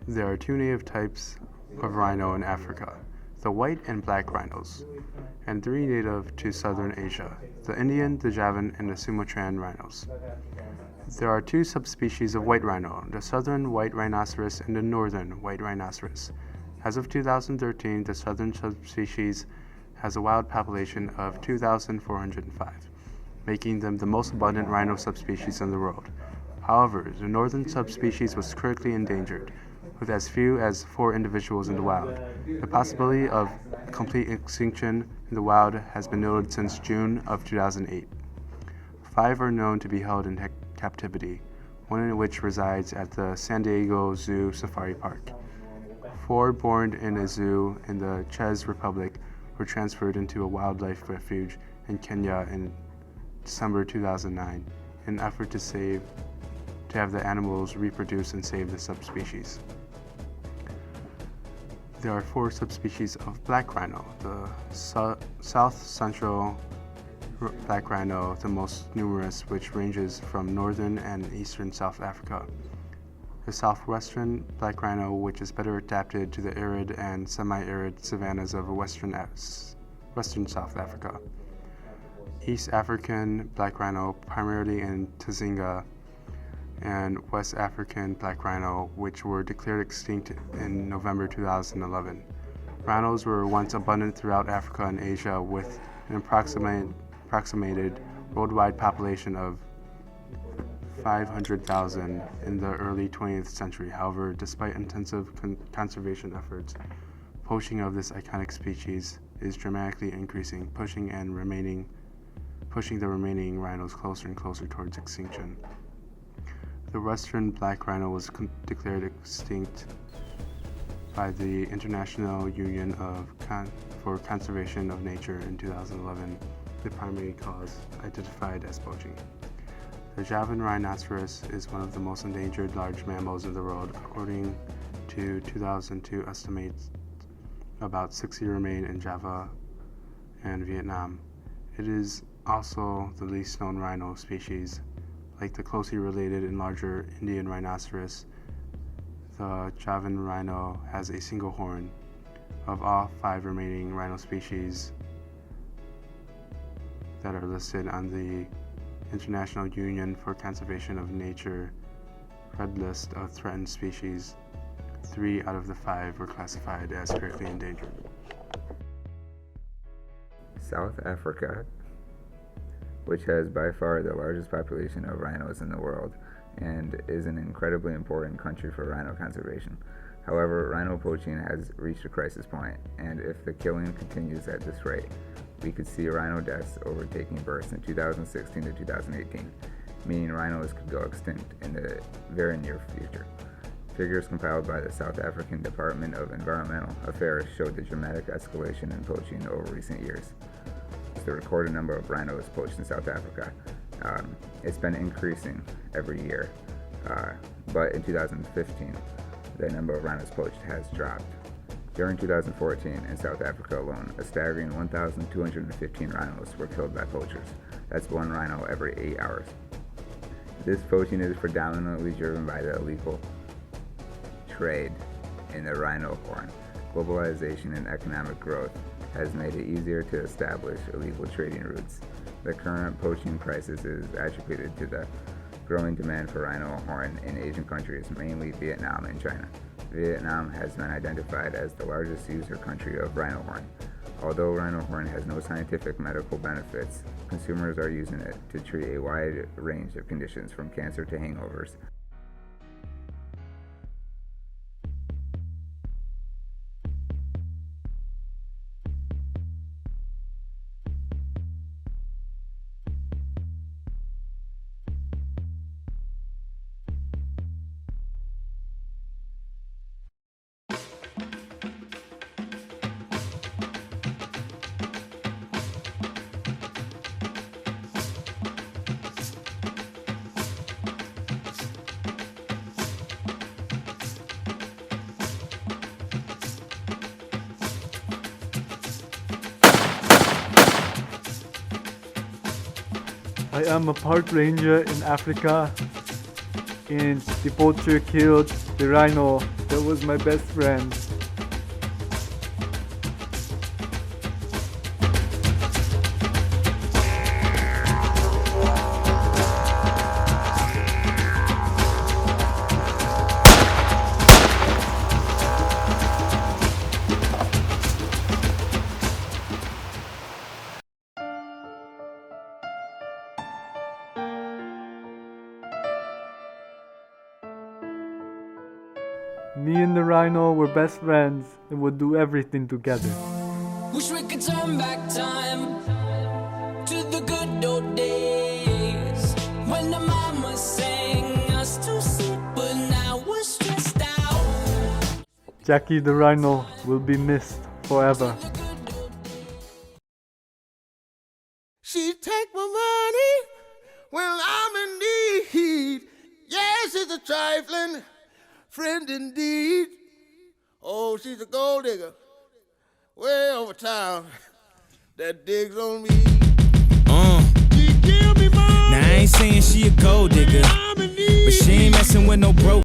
There are two native types of rhino in Africa, the white and black rhinos, and three native to southern Asia, the Indian, the Javan, and the Sumatran rhinos. There are two subspecies of white rhino, the southern white rhinoceros and the northern white rhinoceros. As of 2013, the southern subspecies has a wild population of 2,405, making them the most abundant rhino subspecies in the world. However, the northern subspecies was critically endangered, with as few as 4 individuals in the wild. The possibility of complete extinction in the wild has been noted since June of 2008. 5 are known to be held in captivity, one in which resides at the San Diego Zoo Safari Park. 4 born in a zoo in the Czech Republic were transferred into a wildlife refuge in Kenya in December 2009 in an effort to have the animals reproduce and save the subspecies. There are 4 subspecies of black rhino. The south central black rhino, the most numerous, which ranges from northern and eastern South Africa. The southwestern black rhino, which is better adapted to the arid and semi-arid savannas of western South Africa. East African black rhino, primarily in Tazinga, and West African black rhino, which were declared extinct in November 2011. Rhinos were once abundant throughout Africa and Asia, with an approximated worldwide population of 500,000 in the early 20th century. However, despite intensive conservation efforts, poaching of this iconic species is dramatically increasing, pushing the remaining rhinos closer and closer towards extinction. The western black rhino was declared extinct by the International Union for Conservation of Nature in 2011, the primary cause identified as poaching. The Javan rhinoceros is one of the most endangered large mammals in the world. According to 2002 estimates, about 60 remain in Java and Vietnam. It is also the least known rhino species. Like the closely related and larger Indian rhinoceros, the Javan rhino has a single horn. Of all 5 remaining rhino species that are listed on the International Union for Conservation of Nature Red List of Threatened Species, 3 out of the 5 were classified as critically endangered. South Africa, which has by far the largest population of rhinos in the world and is an incredibly important country for rhino conservation. However, rhino poaching has reached a crisis point, and if the killing continues at this rate, we could see rhino deaths overtaking births in 2016 to 2018, meaning rhinos could go extinct in the very near future. Figures compiled by the South African Department of Environmental Affairs showed the dramatic escalation in poaching over recent years. The recorded number of rhinos poached in South Africa. It's been increasing every year, but in 2015, the number of rhinos poached has dropped. During 2014, in South Africa alone, a staggering 1,215 rhinos were killed by poachers. That's 1 rhino every 8 hours. This poaching is predominantly driven by the illegal trade in the rhino horn. Globalization and economic growth has made it easier to establish illegal trading routes. The current poaching crisis is attributed to the growing demand for rhino horn in Asian countries, mainly Vietnam and China. Vietnam has been identified as the largest user country of rhino horn. Although rhino horn has no scientific medical benefits, consumers are using it to treat a wide range of conditions from cancer to hangovers. I am a park ranger in Africa, and the poacher killed the rhino that That was my best friend. Me and the Rhino were best friends and would do everything together. Wish we could turn back time to the good old days when the mama sang us to sleep, but now we're stressed out. Jackie the Rhino will be missed forever. She take my money when I'm in need. Yes, it's a trifling friend indeed. Oh, she's a gold digger way over town that digs on me. She give me money. Now I ain't saying she a gold digger, I'm in need. but she ain't messing with no broke